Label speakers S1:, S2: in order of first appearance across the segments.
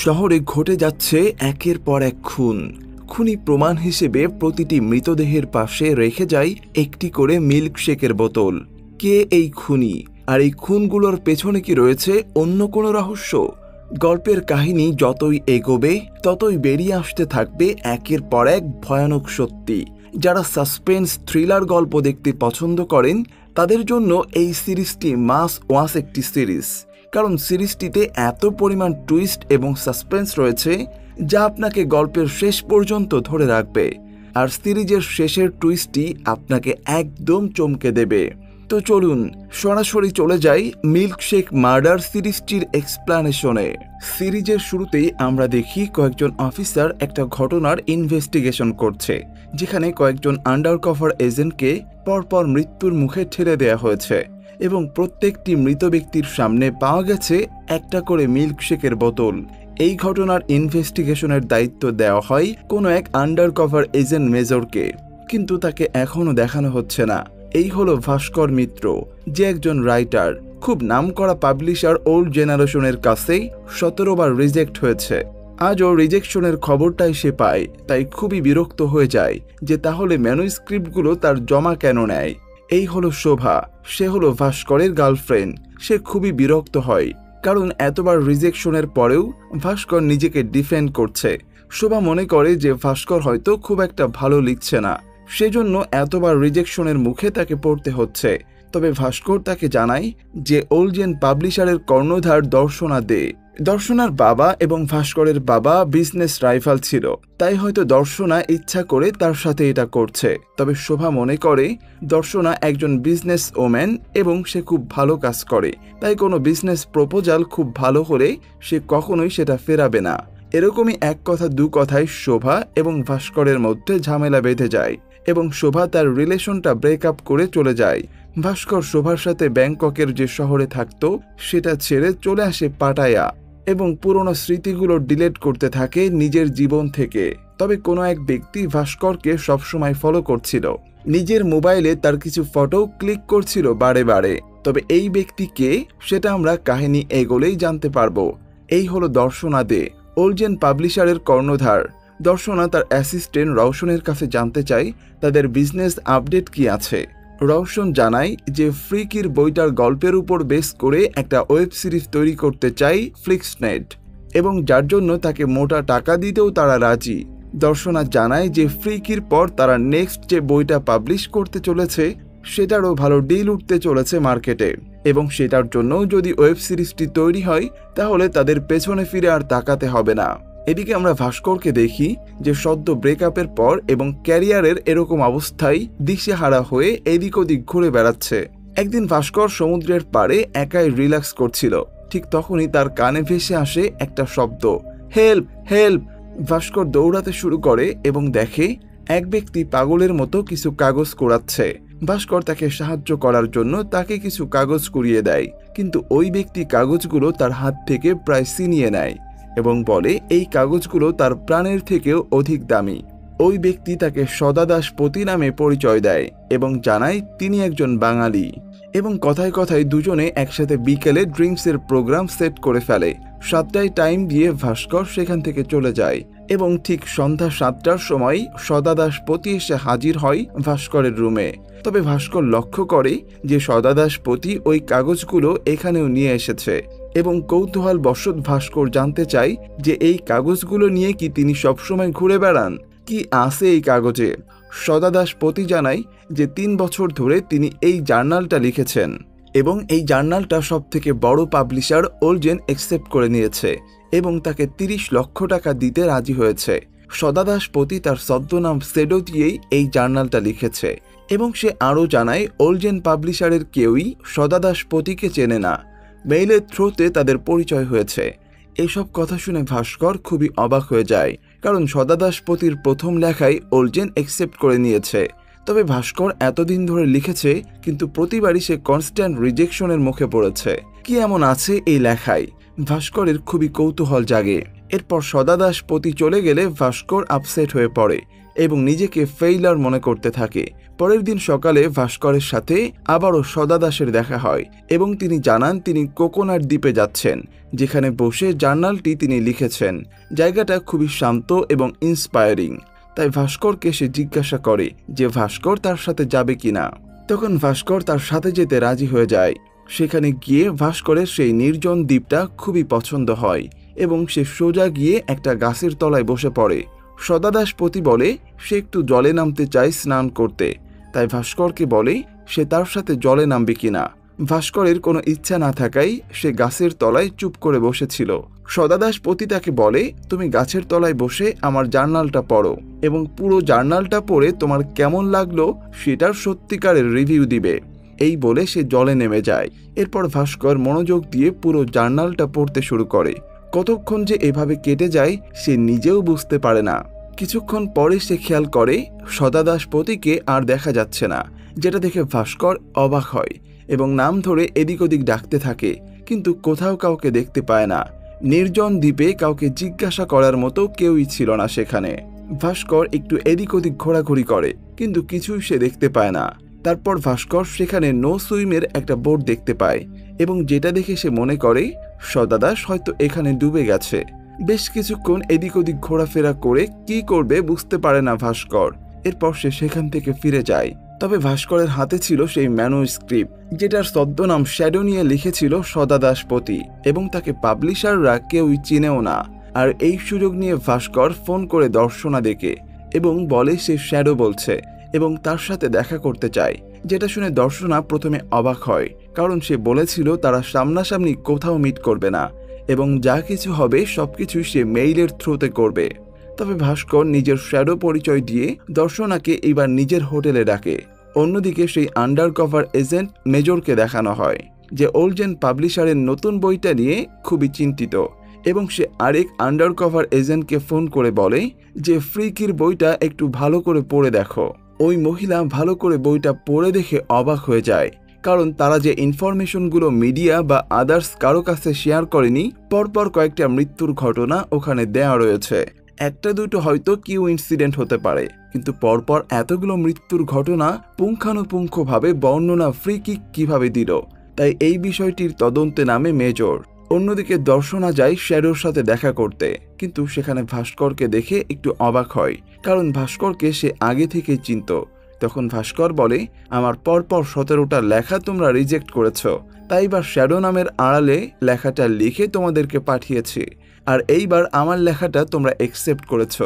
S1: শহরে ঘটে যাচ্ছে একের পর এক খুন। খুনি প্রমাণ হিসেবে প্রতিটি মৃতদেহের পাশে রেখে যায় একটি করে মিল্কশেকের বোতল। কে এই খুনি, আর এই খুনগুলোর পেছনে কি রয়েছে অন্য কোনো রহস্য? গল্পের কাহিনী যতই এগোবে ততই বেরিয়ে আসতে থাকবে একের পর এক ভয়ানক সত্যি। যারা সাসপেন্স থ্রিলার গল্প দেখতে পছন্দ করেন তাদের জন্য এই সিরিজটি মাস্ট ওয়াচ একটি সিরিজ, কারণ সিরিজটিতে এত পরিমাণ টুইস্ট এবং সাসপেন্স রয়েছে যা আপনাকে গল্পের শেষ পর্যন্ত ধরে রাখবে, আর সিরিজের শেষের টুইস্টটি আপনাকে একদম চমকে দেবে। তো চলুন সরাসরি চলে যাই মিল্কশেক মার্ডার সিরিজটির এক্সপ্লানেশনে। সিরিজের শুরুতেই আমরা দেখি কয়েকজন অফিসার একটা ঘটনার ইনভেস্টিগেশন করছে, যেখানে কয়েকজন আন্ডারকভার এজেন্টকে পরপর মৃত্যুর মুখে ঠেলে দেওয়া হয়েছে এবং প্রত্যেকটি মৃত ব্যক্তির সামনে পাওয়া গেছে একটা করে মিল্কশেকের বোতল। এই ঘটনার ইনভেস্টিগেশনের দায়িত্ব দেওয়া হয় কোনো এক আন্ডারকভার এজেন্ট মেজরকে, কিন্তু তাকে এখনও দেখানো হচ্ছে না। এই হলো ভাস্কর মিত্র, যে একজন রাইটার। খুব নামকরা পাবলিশার ওল্ড জেনারেশনের কাছেই 17 বার রিজেক্ট হয়েছে। আজও রিজেকশনের খবরটাই সে পায়, তাই খুবই বিরক্ত হয়ে যায় যে তাহলে ম্যানুস্ক্রিপ্টগুলো তার জমা কেন নেয়। এই হলো শোভা, সে হলো ভাস্করের গার্লফ্রেন্ড। সে খুবই বিরক্ত হয়, কারণ এতবার রিজেকশনের পরেও ভাস্কর নিজেকে ডিফেন্ড করছে। শোভা মনে করে যে ভাস্কর হয়তো খুব একটা ভালো লিখছে না, সেজন্য এতবার রিজেকশনের মুখে তাকে পড়তে হচ্ছে। তবে ভাস্কর তাকে জানায় যে ওলজেন পাবলিশারের কর্ণধার দর্শনা দে। দর্শনার বাবা এবং ভাস্করের বাবা বিজনেস রাইভাল ছিল, তাই হয়তো দর্শনা ইচ্ছা করে তার সাথে এটা করছে। তবে শোভা মনে করে দর্শনা একজন বিজনেস ওম্যান এবং সে খুব ভালো কাজ করে, তাই কোনো বিজনেস প্রপোজাল খুব ভালো হলে সে কখনোই সেটা ফেরাবে না। এরকমই এক কথা দু কথায় শোভা এবং ভাস্করের মধ্যে ঝামেলা বেঁধে যায় এবং শোভা তার রিলেশনটা ব্রেকআপ করে চলে যায়। ভাস্কর শোভার সাথে ব্যাংককের যে শহরে থাকতো সেটা ছেড়ে চলে আসে পাটায়া এবং পুরনো স্মৃতিগুলো ডিলিট করতে থাকে নিজের জীবন থেকে। তবে কোনো এক ব্যক্তি ভাস্করকে সবসময় ফলো করছিল, নিজের মোবাইলে তার কিছু ফটো ক্লিক করছিল বারে বারে। তবে এই ব্যক্তি কে সেটা আমরা কাহিনী এগোলেই জানতে পারবো। এই হলো দর্শনা দে, ওলজেন পাবলিশারের কর্ণধার। দর্শনা তার অ্যাসিস্ট্যান্ট রওশনের কাছে জানতে চায় তাদের বিজনেস আপডেট কি আছে। রওশন জানায় যে ফ্রিকির বইটার গল্পের উপর বেস করে একটা ওয়েব সিরিজ তৈরি করতে চাই ফ্লিক্সনেট, এবং যার জন্য তাকে মোটা টাকা দিতেও তারা রাজি। দর্শনা জানায় যে ফ্রিকির পর তারা নেক্সট যে বইটা পাবলিশ করতে চলেছে সেটারও ভালো ডিল উঠতে চলেছে মার্কেটে, এবং সেটার জন্য যদি ওয়েব সিরিজটি তৈরি হয় তাহলে তাদের পেছনে ফিরে আর তাকাতে হবে না। এদিকে আমরা ভাস্করকে দেখি যে সদ্য ব্রেকআপের পর এবং ক্যারিয়ারের এরকম অবস্থায় দিশেহারা হয়ে এদিক ওদিক ঘুরে বেড়াচ্ছে। একদিন ভাস্কর সমুদ্রের পাড়ে একাই রিল্যাক্স করছিল, ঠিক তখনই তার কানে ভেসে আসে একটা শব্দ, হেল্প হেল্প। ভাস্কর দৌড়াতে শুরু করে এবং দেখে এক ব্যক্তি পাগলের মতো কিছু কাগজ কুড়াচ্ছে। ভাস্কর তাকে সাহায্য করার জন্য তাকে কিছু কাগজ কুড়িয়ে দেয়, কিন্তু ওই ব্যক্তি কাগজগুলো তার হাত থেকে প্রায় ছিনিয়ে নেয় এবং বলে এই কাগজগুলো তার প্রাণের থেকেও অধিক দামি। ওই ব্যক্তি তাকে সদাদাসপতি নামে পরিচয় দেয় এবং জানায় তিনি একজন বাঙালি, এবং কথায় কথায় দুজনে একসাথে বিকেলে ড্রিঙ্কসের প্রোগ্রাম সেট করে ফেলে। 7টায় টাইম দিয়ে ভাস্কর সেখান থেকে চলে যায় এবং ঠিক সন্ধ্যা 7টার সময় সদাদাসপতি এসে হাজির হয় ভাস্করের রুমে। তবে ভাস্কর লক্ষ্য করে যে সদাদাসপতি ওই কাগজগুলো এখানেও নিয়ে এসেছে এবং কৌতূহলবশত ভাস্কর জানতে চায় যে এই কাগজগুলো নিয়ে কি তিনি সবসময় ঘুরে বেড়ান, কি আছে এই কাগজে। সদাদাসপতি জানায় যে 3 বছর ধরে তিনি এই জার্নালটা লিখেছেন এবং এই জার্নালটা সব থেকে বড় পাবলিশার ওলজেন অ্যাকসেপ্ট করে নিয়েছে এবং তাকে 30 লক্ষ টাকা দিতে রাজি হয়েছে। সদাদাসপতি তার ছদ্মনাম সেডো দিয়েই এই জার্নালটা লিখেছে এবং সে আরও জানায় ওলজেন পাবলিশারের কেউই সদাদাসপতিকে চেনে না, মেইলের থ্রুতে তাদের পরিচয় হয়েছে। এসব কথা শুনে ভাস্কর খুবই অবাক হয়ে যায়, কারণ সদাদাসপতির প্রথম লেখাই ওলজেন অ্যাকসেপ্ট করে নিয়েছে। তবে ভাস্কর এতদিন ধরে লিখেছে, কিন্তু প্রতিবারই সে কনস্ট্যান্ট রিজেকশনের মুখে পড়েছে। কি এমন আছে এই লেখায়? ভাস্করের খুবই কৌতূহল জাগে। এরপর সদাদাসপতি চলে গেলে ভাস্কর আপসেট হয়ে পড়ে এবং নিজেকে ফেইলার মনে করতে থাকে। পরের দিন সকালে ভাস্করের সাথে আবারও সদা দাসের দেখা হয় এবং তিনি জানান তিনি কোকোনাট দ্বীপে যাচ্ছেন, যেখানে বসে জার্নালটি তিনি লিখেছেন। জায়গাটা খুবই শান্ত এবং ইন্সপায়ারিং। তাই ভাস্করকে সে জিজ্ঞাসা করে যে ভাস্কর তার সাথে যাবে কিনা। তখন ভাস্কর তার সাথে যেতে রাজি হয়ে যায়। সেখানে গিয়ে ভাস্করের সেই নির্জন দ্বীপটা খুবই পছন্দ হয় এবং সে সোজা গিয়ে একটা গাছের তলায় বসে পড়ে। সদাদাসপতি বলে সে একটু জলে নামতে চায় স্নান করতে, তাই ভাস্করকে বলে সে তার সাথে জলে নামবে কিনা। ভাস্করের কোনো ইচ্ছা না থাকায় সে গাছের তলায় চুপ করে বসেছিল। সদাদাসপতি তাকে বলে তুমি গাছের তলায় বসে আমার জার্নালটা পড়ো এবং পুরো জার্নালটা পড়ে তোমার কেমন লাগলো সেটার সত্যিকারের রিভিউ দিবে। এই বলে সে জলে নেমে যায়। এরপর ভাস্কর মনোযোগ দিয়ে পুরো জার্নালটা পড়তে শুরু করে। কতক্ষণ যে এভাবে কেটে যায় সে নিজেও বুঝতে পারে না। কিছুক্ষণ পরে সে খেয়াল করে সদাদাসপতিকে আর দেখা যাচ্ছে না, যেটা দেখে ভাস্কর অবাক হয় এবং নাম ধরে এদিক ওদিক ডাকতে থাকে, কিন্তু কোথাও কাউকে দেখতে পায় না। নির্জন দ্বীপে কাউকে জিজ্ঞাসা করার মতো কেউই ছিল না সেখানে। ভাস্কর একটু এদিক ওদিক ঘোরাঘুরি করে, কিন্তু কিছুই সে দেখতে পায় না। তারপর ভাস্কর সেখানে নো সুইমের একটা বোর্ড দেখতে পায় এবং যেটা দেখে সে মনে করে সদাদাস হয়তো এখানে ডুবে গেছে। বেশ কিছুক্ষণ এদিক ওদিক ঘোরাফেরা করে কি করবে বুঝতে পারে না ভাস্কর। এরপর সে সেখান থেকে ফিরে যায়। তবে ভাস্করের হাতে ছিল সেই ম্যানুস্ক্রিপ্ট, যেটার ছদ্মনাম শ্যাডো নিয়ে লিখেছিল সদাদাসপতি এবং তাকে পাবলিশাররা কেউই চিনেও না। আর এই সুযোগ নিয়ে ভাস্কর ফোন করে দর্শনা দেখে এবং বলে সে শ্যাডো বলছে এবং তার সাথে দেখা করতে চায়। যেটা শুনে দর্শনা প্রথমে অবাক হয়, কারণ সে বলেছিল তারা সামনাসামনি কোথাও মিট করবে না এবং যা কিছু হবে সবকিছু সে মেইলের থ্রুতে করবে। তবে ভাস্কর নিজের শ্যাডো পরিচয় দিয়ে দর্শনাকে এবার নিজের হোটেলে ডাকে। অন্যদিকে সেই আন্ডারকভার এজেন্ট মেজরকে দেখানো হয়, যে ওলজেন পাবলিশারের নতুন বইটা নিয়ে খুবই চিন্তিত এবং সে আরেক আন্ডারকভার এজেন্টকে ফোন করে বলে যে ফ্রিকির বইটা একটু ভালো করে পড়ে দেখো। ওই মহিলা ভালো করে বইটা পড়ে দেখে অবাক হয়ে যায়, কারণ তারা যে ইনফরমেশনগুলো মিডিয়া বা আদার্স কারো কাছে শেয়ার করেনি, পরপর কয়েকটা মৃত্যুর ঘটনা ওখানে দেয়া রয়েছে। একটা দুটো হয়তো কিউ ইনসিডেন্ট হতে পারে, কিন্তু পরপর এতগুলো মৃত্যুর ঘটনা পুঙ্খানুপুঙ্খভাবে বর্ণনা ফ্রিকিক কিভাবে দিল, তাই এই বিষয়টির তদন্তে নামে মেজর। অন্যদিকে দর্শনা যায় শ্যাডোর সাথে দেখা করতে, কিন্তু সেখানে ভাস্করকে দেখে একটু অবাক হয়, কারণ ভাস্করকে সে আগে থেকে চিনত। তখন ভাস্কর বলে আমার পরপর 17টা লেখা তোমরা রিজেক্ট করেছ, তাই বা শ্যাডো নামের আড়ালে লেখাটা লিখে তোমাদেরকে পাঠিয়েছি, আর এইবার আমার লেখাটা তোমরা একসেপ্ট করেছ।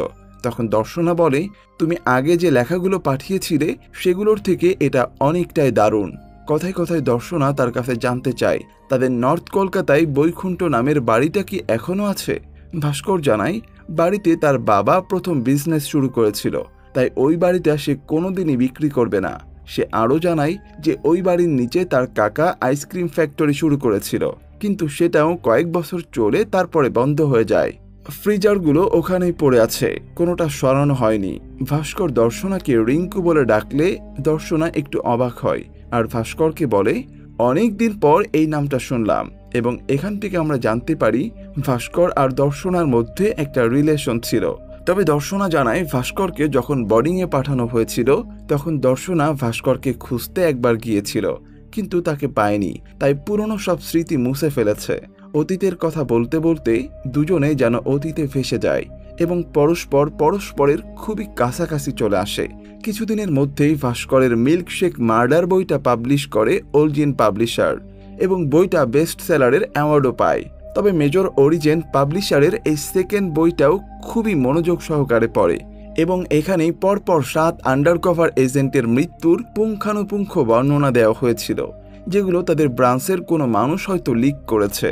S1: তখন দর্শনা বলে তুমি আগে যে লেখাগুলো পাঠিয়েছিলে সেগুলোর থেকে এটা অনেকটাই দারুণ। কথায় কথায় দর্শনা তার কাছে জানতে চায় তাদের নর্থ কলকাতায় বৈকুণ্ঠ নামের বাড়িটা কি এখনো আছে। ভাস্কর জানায় বাড়িতে তার বাবা প্রথম বিজনেস শুরু করেছিল, তাই ওই বাড়িটা সে কোনোদিনই বিক্রি করবে না। সে আরও জানায় যে ওই বাড়ির নিচে তার কাকা আইসক্রিম ফ্যাক্টরি শুরু করেছিল, কিন্তু সেটাও কয়েক বছর চলে তারপরে বন্ধ হয়ে যায়। ফ্রিজারগুলো ওখানেই পড়ে আছে, কোনোটা সরানো হয়নি। ভাস্কর দর্শনাকে রিঙ্কু বলে ডাকলে দর্শনা একটু অবাক হয় আর ভাস্করকে বলে অনেক দিন পর এই নামটা শুনলাম এবং এখান থেকে আমরা জানতে পারি ভাস্কর আর দর্শনার মধ্যে একটা রিলেশন ছিল। তবে দর্শনা জানায় ভাস্করকে যখন বোর্ডিংয়ে পাঠানো হয়েছিল তখন দর্শনা ভাস্করকে খুঁজতে একবার গিয়েছিল, কিন্তু তাকে পায়নি, তাই পুরনো সব স্মৃতি মুছে ফেলেছে। অতীতের কথা বলতে বলতে দুজনে যেন অতীতে ফেসে যায় এবং পরস্পরের খুবই কাছাকাছি চলে আসে। কিছুদিনের মধ্যেই ভাস্করের মিল্কশেক মার্ডার বইটা পাবলিশ করে ওলজিন পাবলিশার এবং বইটা বেস্ট সেলারের অ্যাওয়ার্ডও পায়। তবে মেজর অরিজেন পাবলিশারের এই সেকেন্ড বইটাও খুবই মনোযোগ সহকারে পড়ে এবং এখানেই পরপর 7 আন্ডারকভার এজেন্টের মৃত্যুর পুঙ্খানুপুঙ্খ বর্ণনা দেওয়া হয়েছিল, যেগুলো তাদের ব্রাঞ্চের কোনো মানুষ হয়তো লিক করেছে।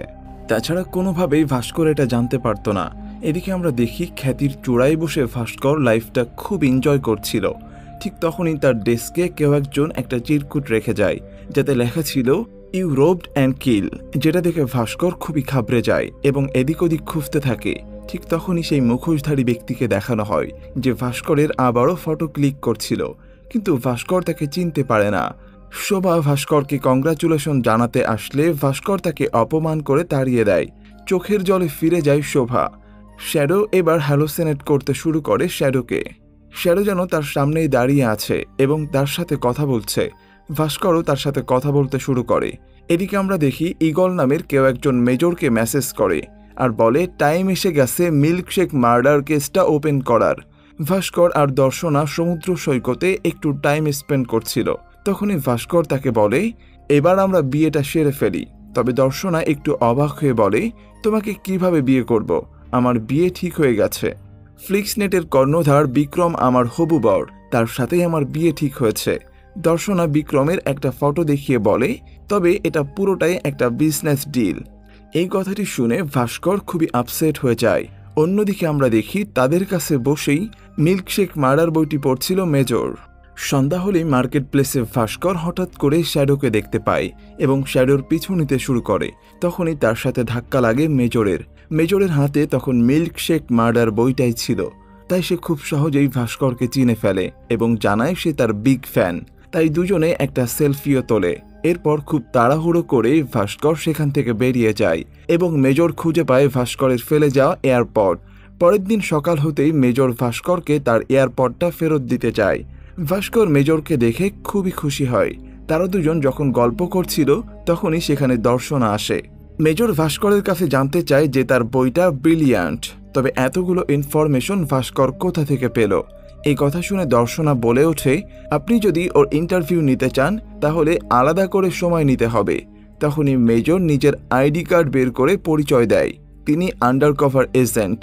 S1: তাছাড়া কোনোভাবেই ভাস্কর এটা জানতে পারত না। এদিকে আমরা দেখি খ্যাতির চূড়ায় বসে ভাস্কর লাইফটা খুব এনজয় করছিল। ঠিক তখনই তার ডেস্কে কেউ একজন একটা চিরকুট রেখে যায়, যাতে লেখা ছিল ইউ রোবড অ্যান্ড কিল, যেটা দেখে ভাস্কর খুবই ঘাবড়ে যায় এবং এদিক ওদিক খুঁজতে থাকে। ঠিক তখনই সেই মুখোশধারী ব্যক্তিকে দেখানো হয় যে ভাস্করের আবারও ফটো ক্লিক করছিল, কিন্তু ভাস্কর তাকে চিনতে পারে না। শোভা ভাস্করকে কংগ্রাচুলেশন জানাতে আসলে ভাস্কর তাকে অপমান করে তাড়িয়ে দেয়। চোখের জলে ফিরে যায় শোভা। শ্যাডো এবার হ্যালোসিনেট করতে শুরু করে শ্যাডোকে। শ্যাডো যেন তার সামনেই দাঁড়িয়ে আছে এবং তার সাথে কথা বলছে। ভাস্করও তার সাথে কথা বলতে শুরু করে। এদিকে আমরা দেখি ঈগল নামের কেউ একজন মেজরকে মেসেজ করে আর বলে টাইম এসে গেছে মিল্কশেক মার্ডার কেসটা ওপেন করার। ভাস্কর আর দর্শনা সমুদ্র সৈকতে একটু টাইম স্পেন্ড করছিল। তখনই ভাস্কর তাকে বলে এবার আমরা বিয়েটা সেরে ফেলি। তবে দর্শনা একটু অবাক হয়ে বলে তোমাকে কিভাবে বিয়ে করব, আমার বিয়ে ঠিক হয়ে গেছে। ফ্লিক্সনেটের কর্ণধার বিক্রম আমার হবু বর, তার সাথেই আমার বিয়ে ঠিক হয়েছে। দর্শনা বিক্রমের একটা ফটো দেখিয়ে বলে তবে এটা পুরোটাই একটা বিজনেস ডিল। এই কথাটি শুনে ভাস্কর খুবই আপসেট হয়ে যায়। অন্যদিকে আমরা দেখি তাদের কাছে বসেই মিল্কশেক মার্ডার বইটি পড়ছিল মেজর। সন্ধ্যা হলেই মার্কেট প্লেসে ভাস্কর হঠাৎ করে শ্যাডোকে দেখতে পায় এবং শ্যাডোর পিছু নিতে শুরু করে। তখনই তার সাথে ধাক্কা লাগে মেজরের। মেজরের হাতে তখন মিল্কশেক মার্ডার বইটাই ছিল। তাই সে খুব সহজেই ভাস্করকে চিনে ফেলে এবং জানায় সে তার বিগ ফ্যান। তাই দুজনে একটা সেলফিও তোলে। এরপর খুব তাড়াহুড়ো করে ভাস্কর সেখান থেকে বেরিয়ে যায় এবং মেজর খুঁজে পায় ভাস্করের ফেলে যাওয়া এয়ারপড। পরের দিন সকাল হতেই মেজর ভাস্করকে তার এয়ারপডটা ফেরত দিতে চায়। ভাস্কর মেজরকে দেখে খুবই খুশি হয়। তারা দুজন যখন গল্প করছিল তখনই সেখানে দর্শনা আসে। মেজর ভাস্করের কাছে জানতে চায় যে তার বইটা ব্রিলিয়ান্ট, তবে এতগুলো ইনফরমেশন ভাস্কর কোথা থেকে পেল। এই কথা শুনে দর্শনা বলে ওঠে আপনি যদি ওর ইন্টারভিউ নিতে চান তাহলে আলাদা করে সময় নিতে হবে। তখনই মেজর নিজের আইডি কার্ড বের করে পরিচয় দেয় তিনি আন্ডারকভার এজেন্ট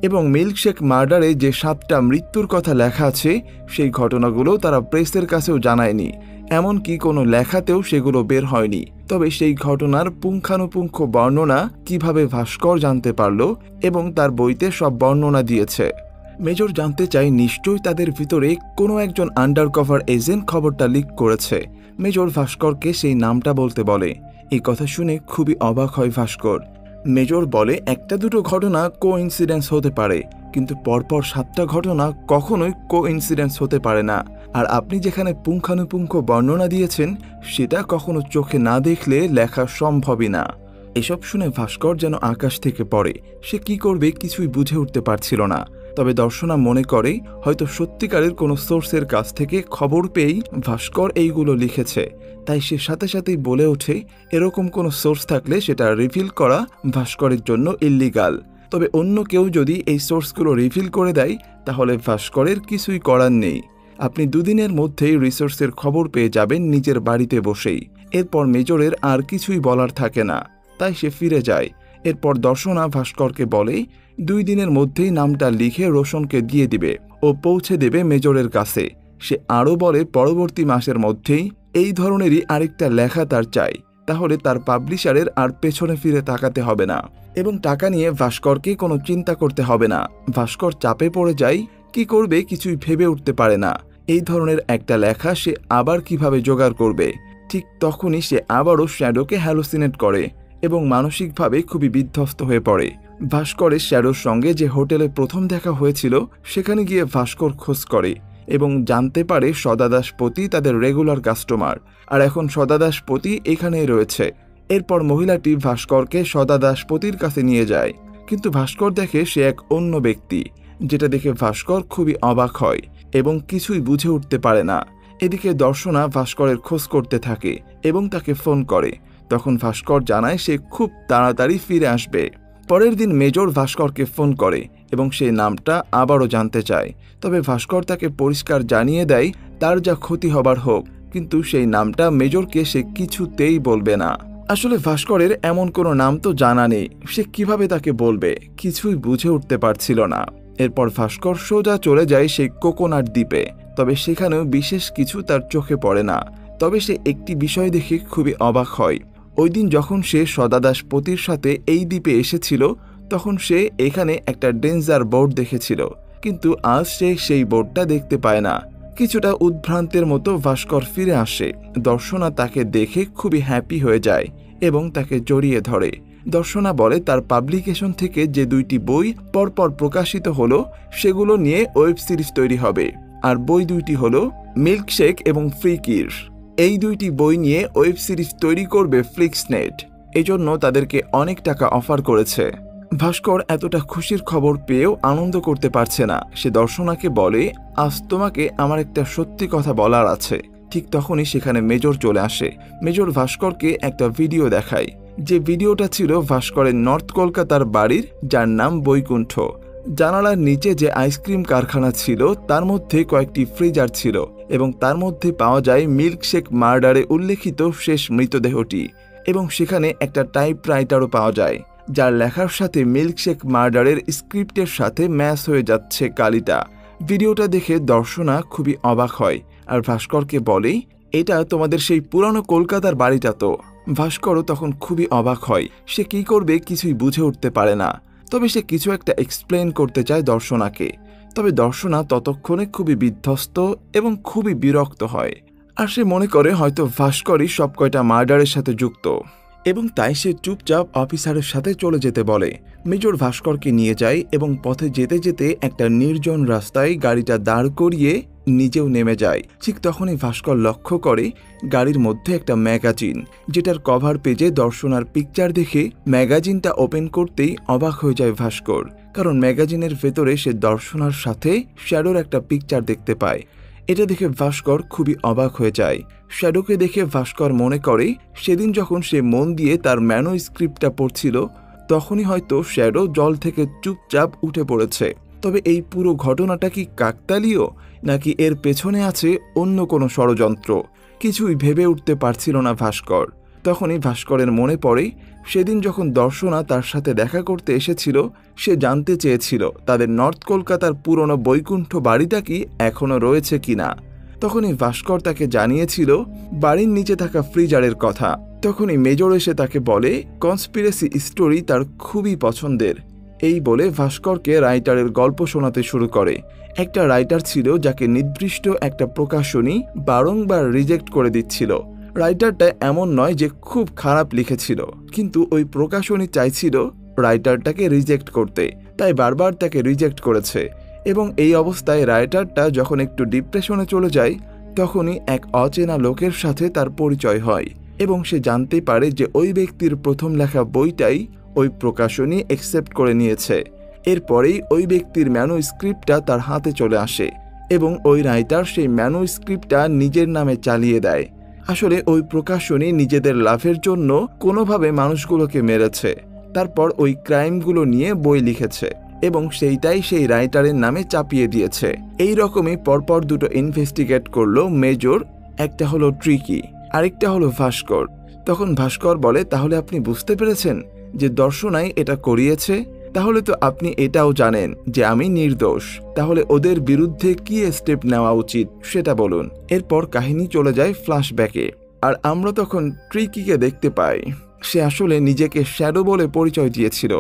S1: এবং মিল্কশেক মার্ডারে যে 7টা মৃত্যুর কথা লেখা আছে সেই ঘটনাগুলো তারা প্রেসের কাছেও জানায়নি, এমনকি কোনো লেখাতেও সেগুলো বের হয়নি। তবে সেই ঘটনার পুঙ্খানুপুঙ্খ বর্ণনা কিভাবে ভাস্কর জানতে পারল এবং তার বইতে সব বর্ণনা দিয়েছে। মেজর জানতে চায় নিশ্চয়ই তাদের ভিতরে কোনো একজন আন্ডারকভার এজেন্ট খবরটা লিক করেছে। মেজর ভাস্করকে সেই নামটা বলতে বলে। এই কথা শুনে খুবই অবাক হয় ভাস্কর। মেজর বলে একটা দুটো ঘটনা কোইন্সিডেন্স হতে পারে, কিন্তু পরপর 7টা ঘটনা কখনোই কোইন্সিডেন্স হতে পারে না। আর আপনি যেখানে পুঙ্খানুপুঙ্খ বর্ণনা দিয়েছেন সেটা কখনো চোখে না দেখলে লেখা সম্ভবই না। এসব শুনে ভাস্কর যেন আকাশ থেকে পড়ে। সে কি করবে কিছুই বুঝে উঠতে পারছিল না। তবে দর্শনা মনে করে হয়তো সত্যিকারের কোনো সোর্সের কাছ থেকে খবর পেয়েই ভাস্কর এইগুলো লিখেছে। তাই সে সাথে সাথেই বলে ওঠে এরকম কোনো সোর্স থাকলে সেটা রিভিল করা ভাস্করের জন্য ইল্লিগাল। তবে অন্য কেউ যদি এই সোর্সগুলো রিভিল করে দেয় তাহলে ভাস্করের কিছুই করার নেই। আপনি 2 দিনের মধ্যেই রিসোর্সের খবর পেয়ে যাবেন নিজের বাড়িতে বসেই। এরপর মেজরের আর কিছুই বলার থাকে না, তাই সে ফিরে যায়। এরপর দর্শনা ভাস্করকে বলে 2 দিনের মধ্যেই নামটা লিখে রোশনকে দিয়ে দিবে ও পৌঁছে দেবে মেজরের কাছে। সে আরও বলে পরবর্তী মাসের মধ্যেই এই ধরনেরই আরেকটা লেখা তার চাই, তাহলে তার পাবলিশারের আর পেছনে ফিরে তাকাতে হবে না এবং টাকা নিয়ে ভাস্করকে কোনো চিন্তা করতে হবে না। ভাস্কর চাপে পড়ে যায়, কি করবে কিছুই ভেবে উঠতে পারে না। এই ধরনের একটা লেখা সে আবার কিভাবে জোগাড় করবে। ঠিক তখনই সে আবারও শ্যাডোকে হ্যালোসিনেট করে এবং মানসিকভাবে খুবই বিধ্বস্ত হয়ে পড়ে। ভাস্করের শ্যাডোর সঙ্গে যে হোটেলে প্রথম দেখা হয়েছিল সেখানে গিয়ে ভাস্কর খোঁজ করে এবং জানতে পারে সদাদাসপতি তাদের রেগুলার কাস্টমার, আর এখন সদাদাসপতি এখানেই রয়েছে। এরপর মহিলাটি ভাস্করকে সদাদাসপতির কাছে নিয়ে যায়, কিন্তু ভাস্কর দেখে সে এক অন্য ব্যক্তি, যেটা দেখে ভাস্কর খুবই অবাক হয় এবং কিছুই বুঝে উঠতে পারে না। এদিকে দর্শনা ভাস্করের খোঁজ করতে থাকে এবং তাকে ফোন করে। তখন ভাস্কর জানায় সে খুব তাড়াতাড়ি ফিরে আসবে। পরের দিন মেজর ভাস্করকে ফোন করে এবং সেই নামটা আবারও জানতে চায়। তবে ভাস্কর তাকে পরিষ্কার জানিয়ে দেয় তার যা ক্ষতি হবার হোক, কিন্তু সেই নামটা মেজরকে সে কিছুতেই বলবে না। আসলে ভাস্করের এমন কোনো নাম তো জানা নেই, সে কিভাবে তাকে বলবে কিছুই বুঝে উঠতে পারছিল না। এরপর ভাস্কর সোজা চলে যায় সেই কোকোনাট দ্বীপে। তবে সেখানেও বিশেষ কিছু তার চোখে পড়ে না। তবে সে একটি বিষয় দেখে খুবই অবাক হয়। ওই দিন যখন সে সদাদাসপতির সাথে এই দ্বীপে এসেছিল তখন সে এখানে একটা ডেঞ্জার বোর্ড দেখেছিল, কিন্তু আজ সে সেই বোর্ডটা দেখতে পায় না। কিছুটা উদ্ভ্রান্তের মতো ভাস্কর ফিরে আসে। দর্শনা তাকে দেখে খুবই হ্যাপি হয়ে যায় এবং তাকে জড়িয়ে ধরে। দর্শনা বলে তার পাবলিকেশন থেকে যে 2টি বই পরপর প্রকাশিত হলো সেগুলো নিয়ে ওয়েব সিরিজ তৈরি হবে, আর বই 2টি হলো মিল্কশেক এবং ফ্রিকির। এই 2টি বই নিয়ে ওয়েব সিরিজ তৈরি করবে ফ্লিক্সনেট, এজন্য তাদেরকে অনেক টাকা অফার করেছে। ভাস্কর এতটা খুশির খবর পেয়েও আনন্দ করতে পারছে না। সে দর্শনাকে বলে, আজ তোমাকে আমার একটা সত্যি কথা বলার আছে। ঠিক তখনই সেখানে মেজর চলে আসে। মেজর ভাস্করকে একটা ভিডিও দেখায়, যে ভিডিওটা ছিল ভাস্করের নর্থ কলকাতার বাড়ির, যার নাম বৈকুণ্ঠ। জানালার নিচে যে আইসক্রিম কারখানা ছিল তার মধ্যে কয়েকটি ফ্রিজার ছিল এবং তার মধ্যে পাওয়া যায় মিল্কশেক মার্ডারে উল্লেখিত শেষ মৃতদেহটি, এবং সেখানে একটা টাইপরাইটারও পাওয়া যায়, যার লেখার সাথে মিল্কশেক মার্ডারের স্ক্রিপ্টের সাথে ম্যাচ হয়ে যাচ্ছে কালিটা। ভিডিওটা দেখে দর্শনা খুবই অবাক হয় আর ভাস্করকে বলে, এটা তোমাদের সেই পুরানো কলকাতার বাড়িটা তো। ভাস্করও তখন খুবই অবাক হয়। সে কি করবে কিছুই বুঝে উঠতে পারে না। তবে সে কিছু একটা এক্সপ্লেন করতে চায় দর্শনাকে। তবে দর্শনা ততক্ষণে খুবই বিধ্বস্ত এবং খুবই বিরক্ত হয়, আর সে মনে করে হয়তো ভাস্করই সব কয়টা মার্ডারের সাথে যুক্ত, এবং তাই সে চুপচাপ অফিসারের সাথে চলে যেতে বলে। মেজর ভাস্করকে নিয়ে যায় এবং পথে যেতে যেতে একটা নির্জন রাস্তায় গাড়িটা দাঁড় করিয়ে নিজেও নেমে যায়। ঠিক তখনই ভাস্কর লক্ষ্য করে গাড়ির মধ্যে একটা ম্যাগাজিন, যেটার কভার পেজে দর্শনার পিকচার দেখে ম্যাগাজিনটা ওপেন করতেই অবাক হয়ে যায় ভাস্কর, কারণ ম্যাগাজিনের ভেতরে সে দর্শনার সাথে শ্যাডোর একটা পিকচার দেখতে পায়। এটা দেখে ভাস্কর খুবই অবাক হয়ে যায়। শ্যাডোকে দেখে ভাস্কর মনে করে সেদিন যখন সে মন দিয়ে তার ম্যানোস্ক্রিপ্টটা পড়ছিল তখনই হয়তো শ্যাডো জল থেকে চুপচাপ উঠে পড়েছে। তবে এই পুরো ঘটনাটা কি কাকতালীয়, নাকি এর পেছনে আছে অন্য কোনো ষড়যন্ত্র? কিছুই ভেবে উঠতে পারছিল না ভাস্কর। তখনই ভাস্করের মনে পড়ে সেদিন যখন দর্শনা তার সাথে দেখা করতে এসেছিল, সে জানতে চেয়েছিল তাদের নর্থ কলকাতার পুরনো বৈকুণ্ঠ বাড়িটা কি এখনো রয়েছে কিনা। তখনই ভাস্কর তাকে জানিয়েছিল বাড়ির নিচে থাকা ফ্রিজারের কথা। তখনই মেজর এসে তাকে বলে কনস্পিরেসি স্টোরি তার খুবই পছন্দের। এই বলে ভাস্করকে রাইটারের গল্প শোনাতে শুরু করে। একটা রাইটার ছিল যাকে নির্দিষ্ট একটা প্রকাশনী বারংবার রিজেক্ট করে দিচ্ছিল। রাইটারটা এমন নয় যে খুব খারাপ লিখেছিল, কিন্তু ওই প্রকাশনী চাইছিল রাইটারটাকে রিজেক্ট করতে, তাই বারবার তাকে রিজেক্ট করেছে। এবং এই অবস্থায় রাইটারটা যখন একটু ডিপ্রেশনে চলে যায় তখনই এক অচেনা লোকের সাথে তার পরিচয় হয় এবং সে জানতে পারে যে ওই ব্যক্তির প্রথম লেখা বইটাই ওই প্রকাশনী অ্যাকসেপ্ট করে নিয়েছে। এরপরেই ওই ব্যক্তির ম্যানোস্ক্রিপ্টটা তার হাতে চলে আসে এবং ওই রাইটার সেই ম্যানোস্ক্রিপ্টটা নিজের নামে চালিয়ে দেয়। আসলে ওই প্রকাশনী নিজেদের লাভের জন্য কোনোভাবে মানুষগুলোকে মেরেছে, তারপর ওই ক্রাইমগুলো নিয়ে বই লিখেছে এবং সেইটাই সেই রাইটারের নামে চাপিয়ে দিয়েছে। এই রকমই পরপর দুটো ইনভেস্টিগেট করলো মেজর, একটা হলো ট্রিকি, আরেকটা হলো ভাস্কর। তখন ভাস্কর বলে, তাহলে আপনি বুঝতে পেরেছেন যে দর্শনাই এটা করিয়েছে? তাহলে তো আপনি এটাও জানেন যে আমি নির্দোষ। তাহলে ওদের বিরুদ্ধে কি স্টেপ নেওয়া উচিত সেটা বলুন। এরপর কাহিনী চলে যায় ফ্ল্যাশব্যাকে, আর আমরা তখন ট্রিকিকে দেখতে পাই। সে আসলে নিজেকে শ্যাডো বলে পরিচয় দিয়েছিল,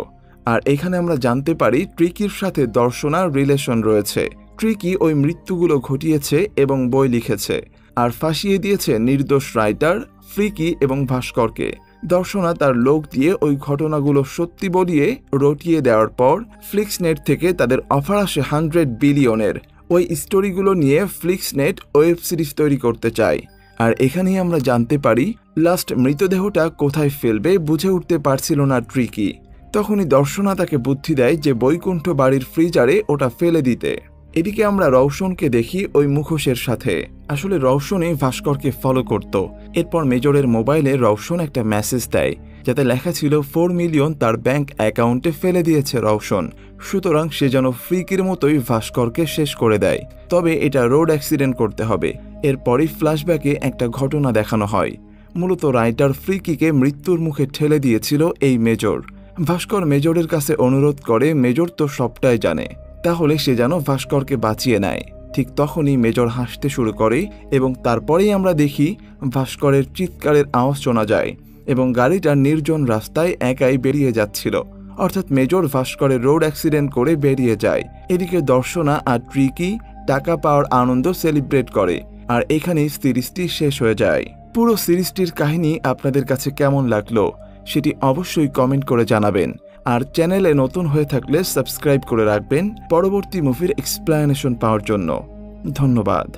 S1: আর এখানে আমরা জানতে পারি ট্রিকির সাথে দর্শনার রিলেশন রয়েছে। ট্রিকি ওই মৃত্যুগুলো ঘটিয়েছে এবং বই লিখেছে, আর ফাঁসিয়ে দিয়েছে নির্দোষ রাইটার ফ্রিকি এবং ভাস্করকে। দর্শনা তার লোক দিয়ে ওই ঘটনাগুলো সত্যি বলিয়ে রটিয়ে দেওয়ার পর ফ্লিক্সনেট থেকে তাদের অফার আসে 100 বিলিয়নের। ওই স্টোরিগুলো নিয়ে ফ্লিক্সনেট ওয়েব সিরিজ তৈরি করতে চায়। আর এখানেই আমরা জানতে পারি লাস্ট মৃতদেহটা কোথায় ফেলবে বুঝে উঠতে পারছিল না ট্রিকি। তখনই দর্শনা তাকে বুদ্ধি দেয় যে বৈকুণ্ঠ বাড়ির ফ্রিজারে ওটা ফেলে দিতে। এদিকে আমরা রওশনকে দেখি ওই মুখোশের সাথে। আসলে রওশনই ভাস্করকে ফলো করত। এরপর মেজরের মোবাইলে রওশন একটা মেসেজ দেয়, যাতে লেখা ছিল 4 মিলিয়ন তার ব্যাংক অ্যাকাউন্টে ফেলে দিয়েছে রওশন। সুতরাং সে যেন ফ্রিকির মতোই ভাস্করকে শেষ করে দেয়, তবে এটা রোড অ্যাক্সিডেন্ট করতে হবে। এরপরই ফ্ল্যাশব্যাকে একটা ঘটনা দেখানো হয়। মূলত রাইটার ফ্রিকিকে মৃত্যুর মুখে ঠেলে দিয়েছিল এই মেজর। ভাস্কর মেজরের কাছে অনুরোধ করে, মেজর তো সবটাই জানে, তাহলে সে যেন ভাস্করকে বাঁচিয়ে নেয়। ঠিক তখনই মেজর হাসতে শুরু করে এবং তারপরেই আমরা দেখি ভাস্করের চিৎকারের আওয়াজ শোনা যায় এবং গাড়িটা নির্জন রাস্তায় একাই বেরিয়ে যাচ্ছিল। অর্থাৎ মেজর ভাস্করের রোড অ্যাক্সিডেন্ট করে বেরিয়ে যায়। এদিকে দর্শনা আর ট্রিকি টাকা পাওয়ার আনন্দ সেলিব্রেট করে, আর এখানেই সিরিজটি শেষ হয়ে যায়। পুরো সিরিজটির কাহিনী আপনাদের কাছে কেমন লাগলো সেটি অবশ্যই কমেন্ট করে জানাবেন, আর চ্যানেলে নতুন হয়ে থাকলে সাবস্ক্রাইব করে রাখবেন পরবর্তী মুভির এক্সপ্লেনেশন পাওয়ার জন্য। ধন্যবাদ।